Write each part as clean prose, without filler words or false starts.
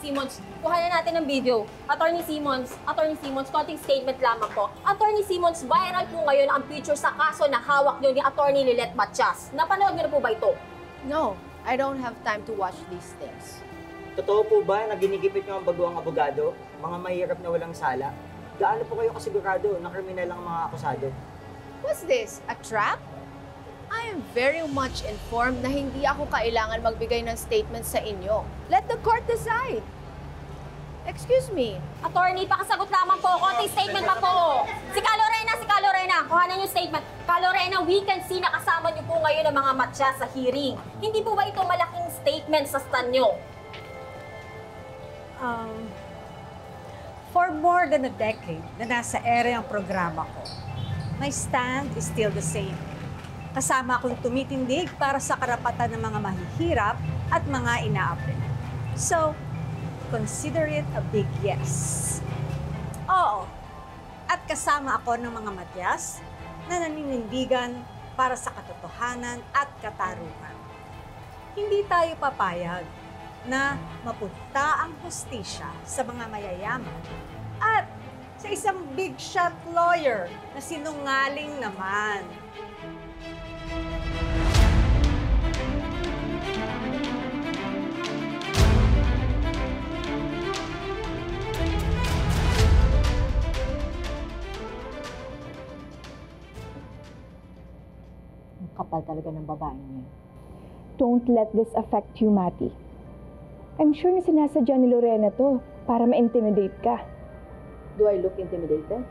Simmons, kuhanan natin ng video. Attorney Simmons, konting statement lamang po. Attorney Simmons, viral po ngayon ang picture sa kaso na hawak niyo ni Attorney Lilette Matias. Napanood niyo na po ba ito? No, I don't have time to watch these things. Totoo po ba na ginigipit niyo ang baguang abogado? Mga mahirap na walang sala? Gaano po kayo kasigurado na kriminal ang mga akusado? What's this? A trap? I am very much informed na hindi ako kailangan magbigay ng statement sa inyo. Let the court decide. Excuse me. Attorney, pakasagot lamang po. Konting statement pa po. Si Calorena, kuhanan yung statement. Calorena, we can see na kasama niyo po ngayon ang mga Matias sa hearing. Hindi po ba ito malaking statement sa stand niyo? For more than a decade na nasa ere ang programa ko, my stand is still the same. Kasama akong tumitindig para sa karapatan ng mga mahihirap at mga inaapi. So, consider it a big yes. Oo, at kasama ako ng mga Matias na naninindigan para sa katotohanan at katarungan. Hindi tayo papayag na mapunta ang hustisya sa mga mayayaman at sa isang big shot lawyer na sinungaling naman. Ang kapal talaga ng babae niya. Don't let this affect you, Mati. I'm sure na sinasadya ni Lorena to para ma-intimidate ka. Do I look intimidated?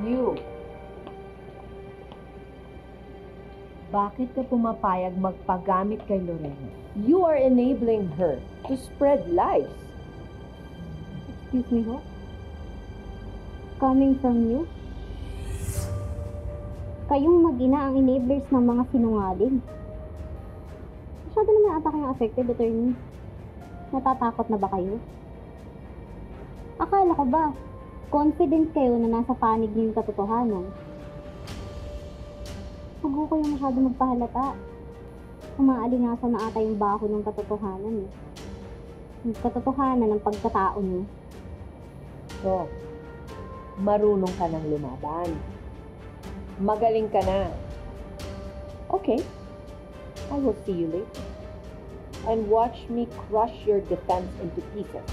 You. Bakit ka pumapayag magpagamit kay Lorena? You are enabling her to spread lies. Excuse me, ho? Coming from you? Kayong mag-ina ang enablers ng mga sinungaling. Masyado naman ata kayong affected, attorney. Natatakot na ba kayo? Akala ko ba, confident kayo na nasa panig niyo yung katotohanan? Huwag ko kayong masyado magpahalata. Umaalingasan na ata yung bako ng katotohanan eh. Yung katotohanan ng pagkatao niyo. So, marunong ka ng lumaban. Magaling ka na. Okay, I will see you later. And watch me crush your defense into pieces.